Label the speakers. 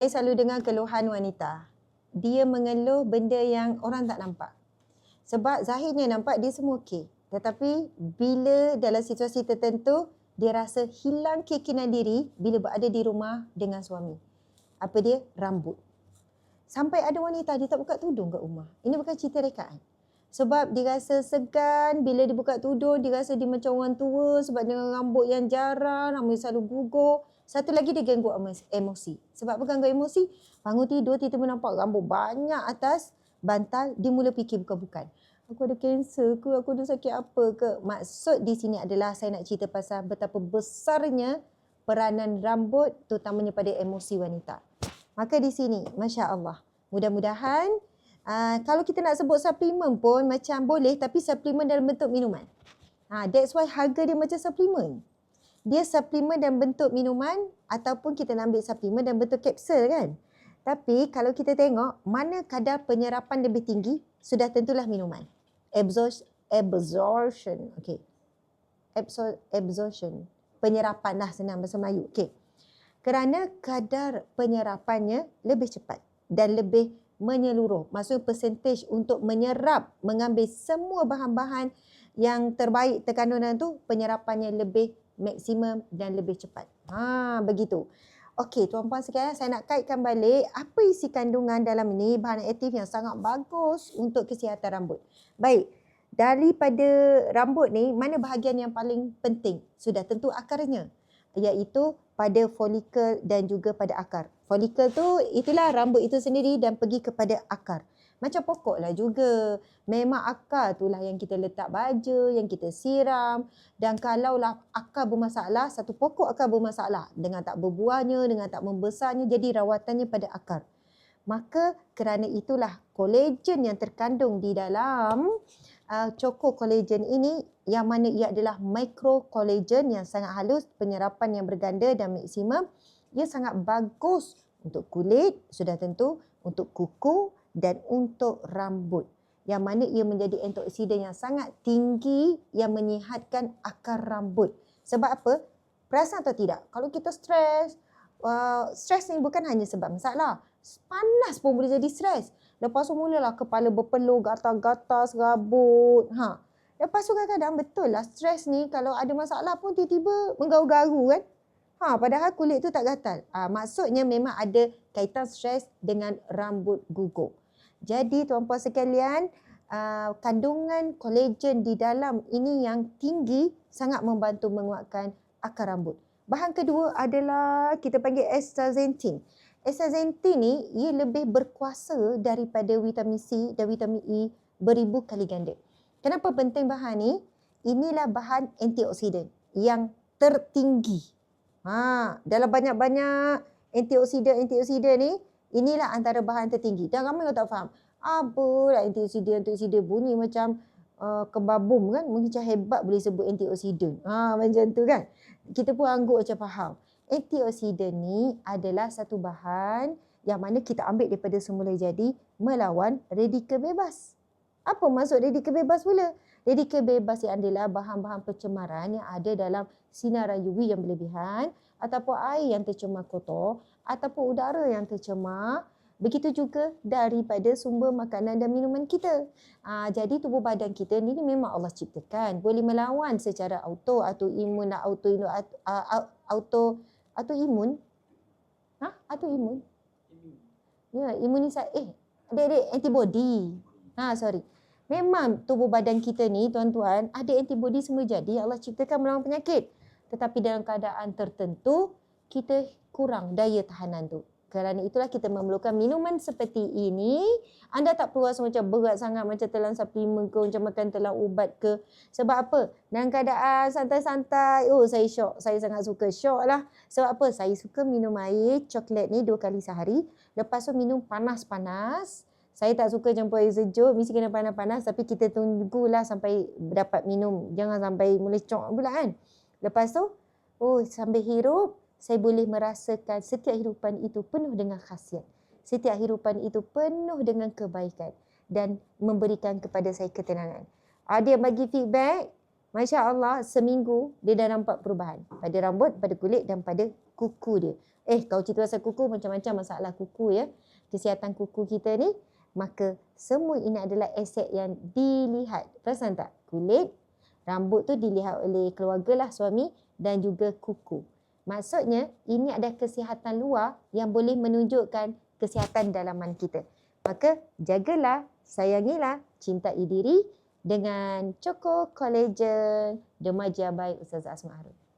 Speaker 1: Saya selalu dengar keluhan wanita. Dia mengeluh benda yang orang tak nampak. Sebab zahirnya nampak dia semua okey. Tetapi bila dalam situasi tertentu, dia rasa hilang keyakinan diri bila berada di rumah dengan suami. Apa dia? Rambut. Sampai ada wanita dia tak buka tudung kat rumah. Ini bukan cerita rekaan. Sebab dia rasa segan bila dia buka tudung, dia rasa dia macam orang tua sebab dengan rambut yang jarang, rambut selalu gugur. Satu lagi dia gangguan emosi. Sebab apa gangguan emosi? Bangun tidur, tiba-tiba nampak rambut banyak atas bantal, dia mula fikir bukan-bukan. Aku ada kanser ke? Aku ada sakit apa ke? Maksud di sini adalah saya nak cerita pasal betapa besarnya peranan rambut terutamanya pada emosi wanita. Maka di sini, Masya Allah, mudah-mudahan kalau kita nak sebut suplemen pun macam boleh, tapi suplemen dalam bentuk minuman. That's why harga dia macam suplemen. Dia suplemen dalam bentuk minuman ataupun kita nak ambil suplemen dalam bentuk kapsul kan. Tapi kalau kita tengok mana kadar penyerapan lebih tinggi, sudah tentulah minuman. Absorption. Okay. Absorption. Penyerapan lah senang bahasa Melayu. Okay. Kerana kadar penyerapannya lebih cepat dan lebih menyeluruh. Maksudnya persentage untuk menyerap, mengambil semua bahan-bahan yang terbaik terkandung dalam tu, penyerapannya lebih maksimum dan lebih cepat. Begitu. Okey, tuan-puan sekalian, saya nak kaitkan balik apa isi kandungan dalam ini, bahan aktif yang sangat bagus untuk kesihatan rambut. Baik, daripada rambut ni, mana bahagian yang paling penting? Sudah tentu akarnya, iaitu pada folikel dan juga pada akar. Folikel tu itulah rambut itu sendiri dan pergi kepada akar. Macam pokok lah juga. Memang akar tu lah yang kita letak baja, yang kita siram. Dan kalaulah akar bermasalah, satu pokok akar bermasalah, dengan tak berbuahnya, dengan tak membesarnya, jadi rawatannya pada akar. Maka kerana itulah kolagen yang terkandung di dalam Choco Collagen ini, yang mana ia adalah micro collagen yang sangat halus, penyerapan yang berganda dan maksimum. Ia sangat bagus untuk kulit, sudah tentu, untuk kuku dan untuk rambut. Yang mana ia menjadi antioksidan yang sangat tinggi yang menyihatkan akar rambut. Sebab apa? Perasan atau tidak? Kalau kita stres, stres ni bukan hanya sebab masalah. Panas pun boleh jadi stres. Lepas tu mulalah kepala berpeluh, gatal-gatal, serabut. Lepas tu kadang-kadang betul lah stres ni kalau ada masalah pun tiba-tiba menggaru-garu kan. Padahal kulit tu tak gatal. Maksudnya memang ada kaitan stres dengan rambut gugur. Jadi tuan-puan sekalian, kandungan kolagen di dalam ini yang tinggi sangat membantu menguatkan akar rambut. Bahan kedua adalah kita panggil astaxanthin. Astaxanthin ni ia lebih berkuasa daripada vitamin C dan vitamin E beribu kali ganda. Kenapa penting bahan ni? Inilah bahan antioksidan yang tertinggi. Dalam banyak-banyak antioksidan ni, inilah antara bahan tertinggi. Dan ramai orang tak faham. Apalah antioksidan bunyi macam kebabum kan? Mungkin macam hebat boleh sebut antioksidan. Macam tu kan? Kita pun angguk macam faham. Antioksidan ni adalah satu bahan yang mana kita ambil daripada semula jadi melawan radikal bebas. Apa maksud radikal bebas pula? Radikal bebas yang adalah bahan-bahan pencemaran yang ada dalam sinar UV yang berlebihan, ataupun air yang tercemar kotor, ataupun udara yang tercemar. Begitu juga daripada sumber makanan dan minuman kita. Jadi tubuh badan kita ni memang Allah ciptakan. Boleh melawan secara auto atau imun, autoimun. Ya, imunisasi. Adik-adik, antibody. Sorry. Memang tubuh badan kita ni, tuan-tuan, ada antibody semua jadi. Allah ciptakan melawan penyakit. Tetapi dalam keadaan tertentu, kita kurang daya tahanan tu. Kerana itulah kita memerlukan minuman seperti ini. Anda tak perlu rasa macam berat sangat, macam telan suplemen ke, macam makan telan ubat ke. Sebab apa? Dalam keadaan santai-santai, saya syok. Saya sangat suka syok lah. Sebab apa? Saya suka minum air coklat ni 2 kali sehari. Lepas tu minum panas-panas. Saya tak suka campur air sejuk, mesti kena panas-panas. Tapi kita tunggulah sampai dapat minum. Jangan sampai melecok pula kan. Lepas tu, sambil hirup, saya boleh merasakan setiap hidupan itu penuh dengan khasiat. Setiap hidupan itu penuh dengan kebaikan dan memberikan kepada saya ketenangan. Ada yang bagi feedback, Masya Allah, seminggu dia dah nampak perubahan pada rambut, pada kulit dan pada kuku dia. Kalau cerita pasal kuku, macam-macam masalah kuku ya. Kesihatan kuku kita ni, maka semua ini adalah aset yang dilihat. Perasan tak? Kulit, rambut tu dilihat oleh keluarga lah, suami dan juga kuku. Maksudnya, ini ada kesihatan luar yang boleh menunjukkan kesihatan dalaman kita. Maka, jagalah, sayangilah, cintai diri dengan Choco Collagen Remaja by Ustazah Asma Harun.